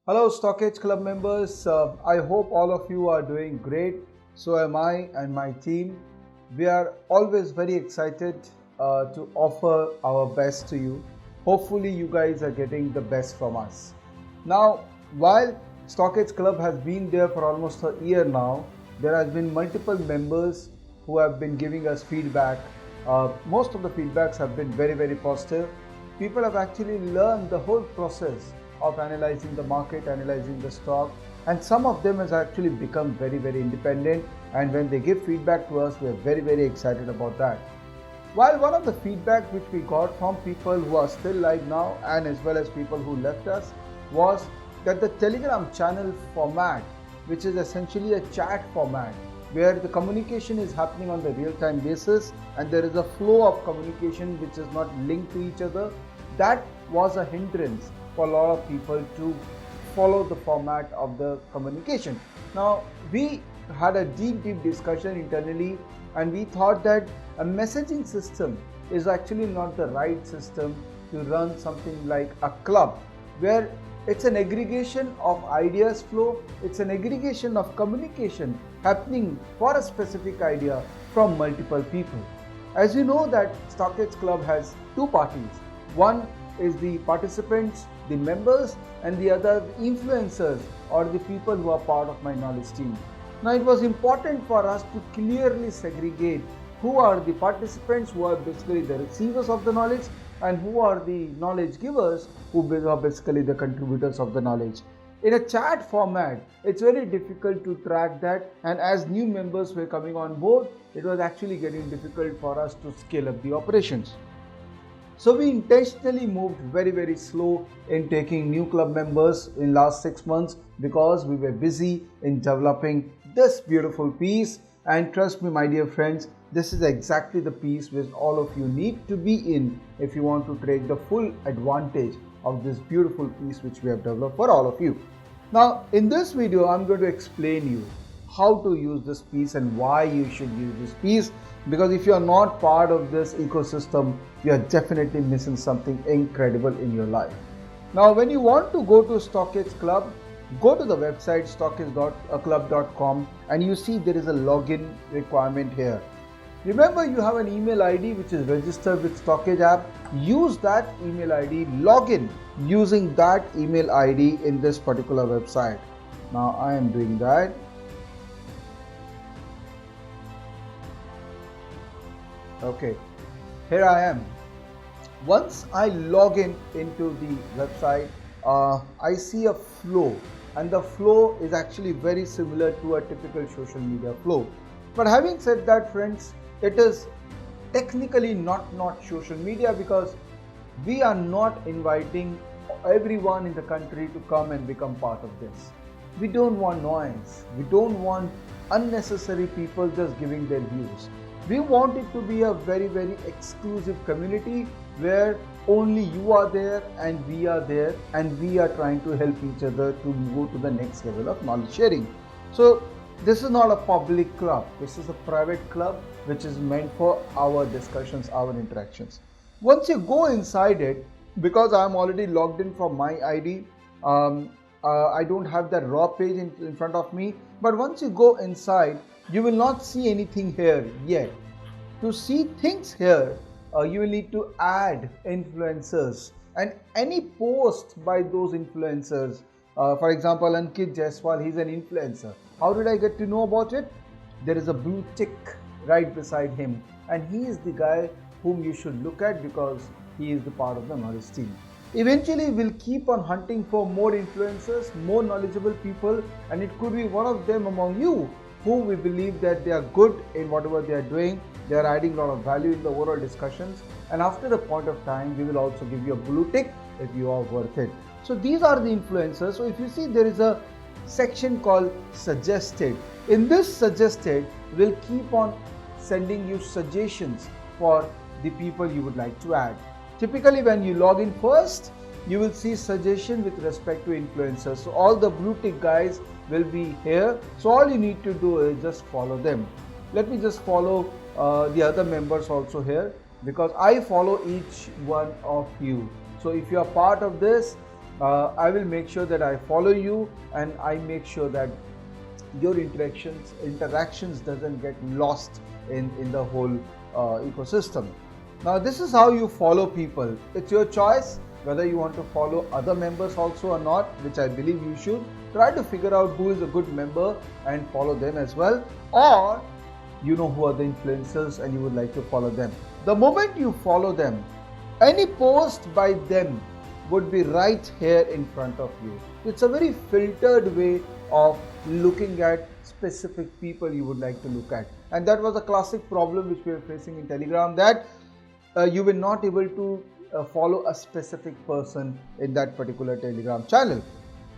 Hello, Stock Edge Club members. I hope all of you are doing great. So am I and my team. We are always very excited to offer our best to you. Hopefully, you guys are getting the best from us. Now, while Stock Edge Club has been there for almost a year now, there has been multiple members who have been giving us feedback. Most of the feedbacks have been very, very positive. People have actually learned the whole process of analyzing the market, analyzing the stock, and some of them has actually become very, very independent. And when they give feedback to us, we are very, very excited about that. While one of the feedback which we got from people who are still live now and as well as people who left us was that the Telegram channel format, which is essentially a chat format, where the communication is happening on the real-time basis and there is a flow of communication which is not linked to each other, that was a hindrance for a lot of people to follow the format of the communication. Now, we had a deep discussion internally and we thought that a messaging system is actually not the right system to run something like a club, where it's an aggregation of ideas flow, it's an aggregation of communication happening for a specific idea from multiple people. As you know that Stock Edge Club has two parties. One is the participants, the members, and the other influencers or the people who are part of my knowledge team. Now it was important for us to clearly segregate who are the participants, who are basically the receivers of the knowledge, and who are the knowledge givers, who are basically the contributors of the knowledge. In a chat format, it's very difficult to track that, and as new members were coming on board, it was actually getting difficult for us to scale up the operations. So we intentionally moved very, very slow in taking new club members in last 6 months because we were busy in developing this beautiful piece. And trust me, my dear friends, this is exactly the piece which all of you need to be in if you want to take the full advantage of this beautiful piece which we have developed for all of you. Now, in this video, I'm going to explain you how to use this piece and why you should use this piece, because if you are not part of this ecosystem, you are definitely missing something incredible in your life. Now, when you want to go to Stock Edge Club, go to the website stockedgeclub.com and you see there is a login requirement here. Remember, you have an email ID which is registered with Stock Edge app. Use that email ID, log in using that email ID in this particular website. Now I am doing that. Okay, here I am. Once I log in into the website, I see a flow, and the flow is actually very similar to a typical social media flow. But having said that, friends, it is technically not social media, because we are not inviting everyone in the country to come and become part of this. We don't want noise. We don't want unnecessary people just giving their views. We want it to be a very, very exclusive community where only you are there and we are there, and we are trying to help each other to go to the next level of knowledge sharing. So this is not a public club. This is a private club which is meant for our discussions, our interactions. Once you go inside it, because I am already logged in from my ID, I don't have that raw page in front of me. But once you go inside, you will not see anything here yet. To see things here, you will need to add influencers and any post by those influencers. For example, Ankit Jaiswal, he's an influencer. How did I get to know about it? There is a blue tick right beside him, and he is the guy whom you should look at because he is the part of the knowledge team. Eventually, we'll keep on hunting for more influencers, more knowledgeable people, and it could be one of them among you who we believe that they are good in whatever they are doing. They are adding a lot of value in the overall discussions, and after a point of time, we will also give you a blue tick if you are worth it. So these are the influencers. So if you see, there is a section called suggested. In this suggested, we'll keep on sending you suggestions for the people you would like to add. Typically, when you log in first, you will see suggestion with respect to influencers. So all the blue tick guys will be here. So all you need to do is just follow them. Let me just follow the other members also here, because I follow each one of you. So if you are part of this, I will make sure that I follow you, and I make sure that your interactions doesn't get lost in the whole ecosystem. Now this is how you follow people. It's your choice whether you want to follow other members also or not, which I believe you should. Try to figure out who is a good member and follow them as well, or you know who are the influencers and you would like to follow them. The moment you follow them, any post by them would be right here in front of you. It's a very filtered way of looking at specific people you would like to look at, and that was a classic problem which we were facing in Telegram, that you were not able to follow a specific person in that particular Telegram channel.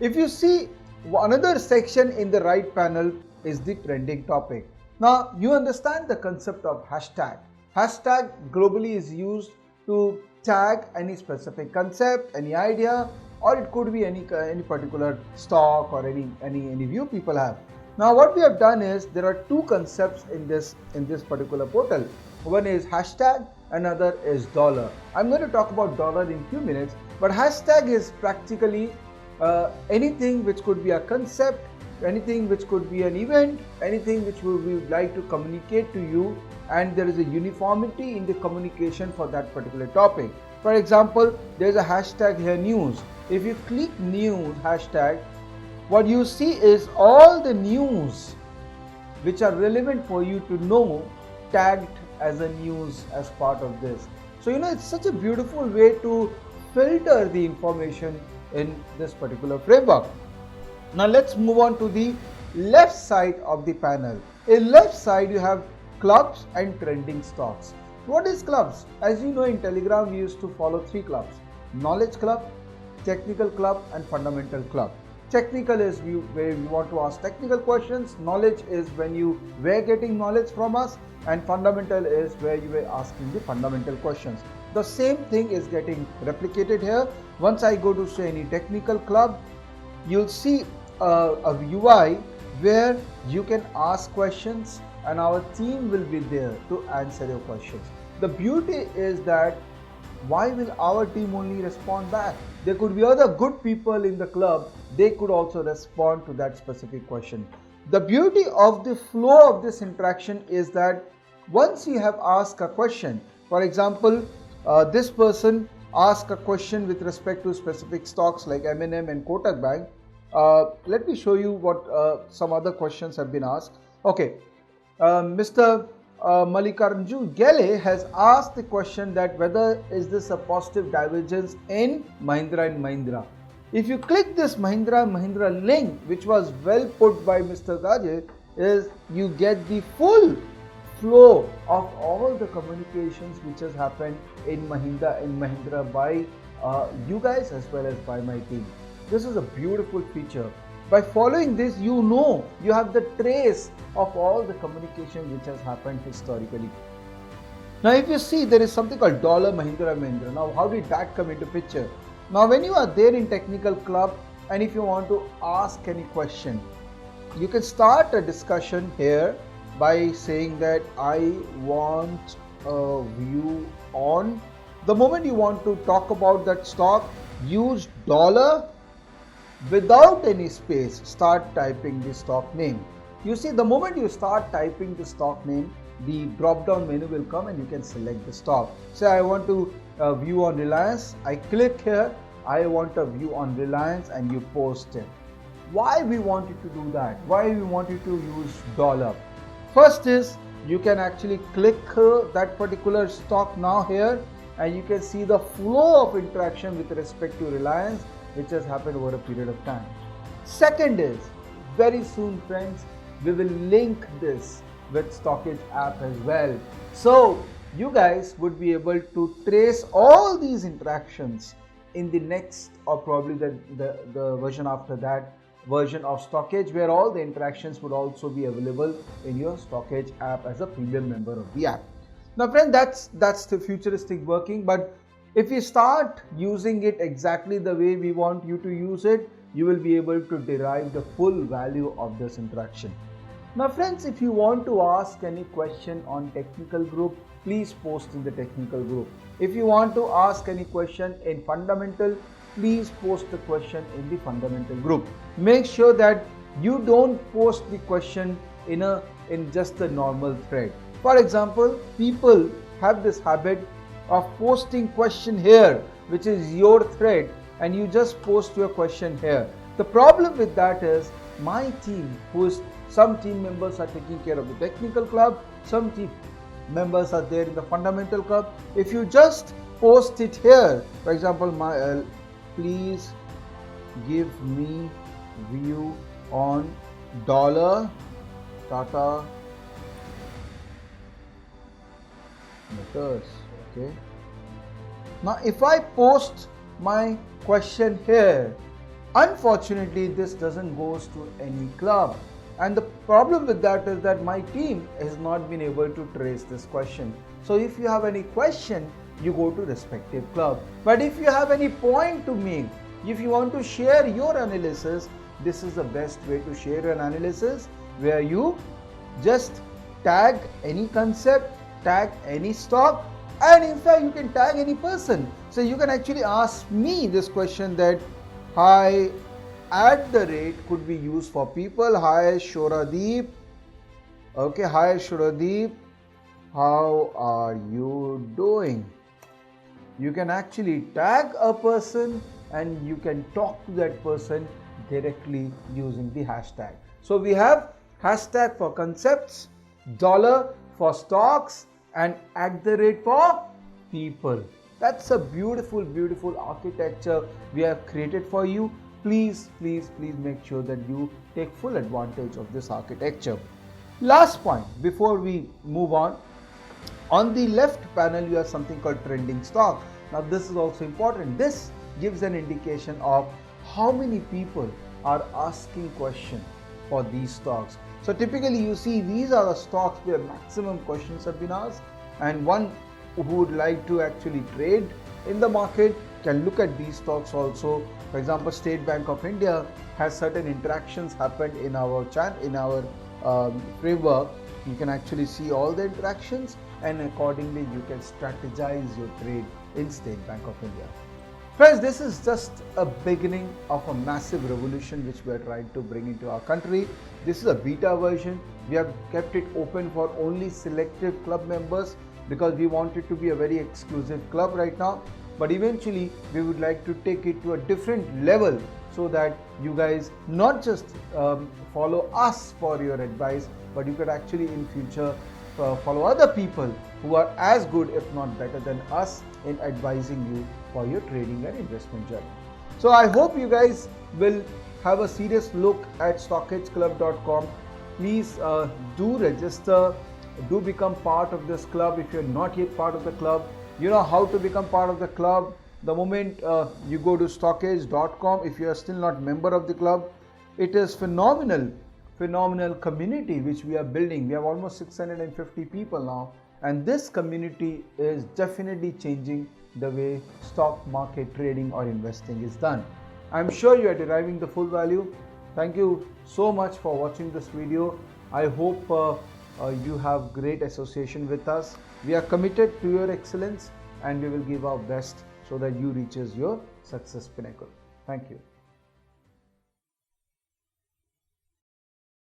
If you see, another section in the right panel is the trending topic. Now you understand the concept of hashtag. Hashtag globally is used to tag any specific concept, any idea, or it could be any particular stock or any view people have. Now what we have done is, there are two concepts in this particular portal. One is hashtag, another is dollar. I'm going to talk about dollar in few minutes, but hashtag is practically anything which could be a concept, anything which could be an event, anything which we would like to communicate to you, and there is a uniformity in the communication for that particular topic. For example, there is a hashtag here, news. If you click news hashtag, what you see is all the news which are relevant for you to know tagged as a news as part of this. So it's such a beautiful way to filter the information in this particular framework. Now let's move on to the left side of the panel. In left side you have clubs and trending stocks. What is clubs? As you know, in Telegram we used to follow three clubs: knowledge club, technical club, and fundamental club. Technical is where you want to ask technical questions, knowledge is when you were getting knowledge from us, and fundamental is where you were asking the fundamental questions. The same thing is getting replicated here. Once I go to say any technical club, you'll see a UI where you can ask questions and our team will be there to answer your questions. The beauty is that why will our team only respond back? There could be other good people in the club, they could also respond to that specific question. The beauty of the flow of this interaction is that once you have asked a question, for example, this person asked a question with respect to specific stocks like M&M and Kotak Bank. Let me show you what some other questions have been asked. Okay, Mr. Malikarjun Gele has asked the question that whether is this a positive divergence in Mahindra & Mahindra. If you click this Mahindra & Mahindra link, which was well put by Mr. Rajesh, is you get the full flow of all the communications which has happened in Mahindra & Mahindra by you guys as well as by my team. This is a beautiful feature. By following this, you have the trace of all the communication which has happened historically. Now if you see, there is something called dollar Mahindra & Mahindra. Now how did that come into picture? Now when you are there in technical club and if you want to ask any question, you can start a discussion here by saying that I want a view on. The moment you want to talk about that stock, use dollar without any space, start typing the stock name. You see, the moment you start typing the stock name, the drop down menu will come and you can select the stock. Say I want to view on Reliance, I click here, I want a view on Reliance, and you post it. Why we wanted to do that? Why we wanted to use dollar? First is you can actually click that particular stock now here and you can see the flow of interaction with respect to Reliance which has happened over a period of time. Second is, very soon friends, we will link this with Stockage app as well. So you guys would be able to trace all these interactions in the next or probably the version after that version of Stockage, where all the interactions would also be available in your Stockage app as a premium member of the app. Now friend, that's the futuristic working, but if you start using it exactly the way we want you to use it, you will be able to derive the full value of this interaction. Now friends, if you want to ask any question on technical group, please post in the technical group. If you want to ask any question in fundamental, please post the question in the fundamental group. Make sure that you don't post the question in just the normal thread. For example, people have this habit of posting question here, which is your thread, and you just post your question here. The problem with that is my team, some team members are taking care of the technical club, some team members are there in the fundamental club. If you just post it here, for example, please give me view on dollar Tata Motors. Okay. Now, if I post my question here, unfortunately, this doesn't goes to any club. And the problem with that is that my team has not been able to trace this question. So if you have any question, you go to respective club. But if you have any point to make, if you want to share your analysis, this is the best way to share your analysis, where you just tag any concept, tag any stock, and in fact you can tag any person. So you can actually ask me this question that, hi, at the rate could be used for people. Hi Shoradeep. Okay, hi Shoradeep. How are you doing? You can actually tag a person and you can talk to that person directly using the hashtag. So we have hashtag for concepts, dollar for stocks, and at the rate for people. That's a beautiful, beautiful architecture we have created for you. Please, please, please make sure that you take full advantage of this architecture. Last point before we move on the left panel you have something called trending stock. Now this is also important. This gives an indication of how many people are asking questions for these stocks. So typically you see these are the stocks where maximum questions have been asked, and one who would like to actually trade in the market can look at these stocks also. For example, State Bank of India has certain interactions happened in our framework. You can actually see all the interactions, and accordingly you can strategize your trade in State Bank of India. Friends, this is just a beginning of a massive revolution which we are trying to bring into our country. This is a beta version. We have kept it open for only selective club members because we want it to be a very exclusive club right now. But eventually we would like to take it to a different level so that you guys not just follow us for your advice, but you could actually in future follow other people who are as good if not better than us in advising you for your trading and investment journey. So I hope you guys will have a serious look at stockedgeclub.com. Please do register, do become part of this club. If you're not yet part of the club, you know how to become part of the club. The moment you go to stockedge.com, if you are still not member of the club, it is phenomenal community which we are building. We have almost 650 people now, and this community is definitely changing the way stock market trading or investing is done. I'm sure you are deriving the full value. Thank you so much for watching this video. I hope you have great association with us. We are committed to your excellence, and we will give our best so that you reaches your success pinnacle. Thank you.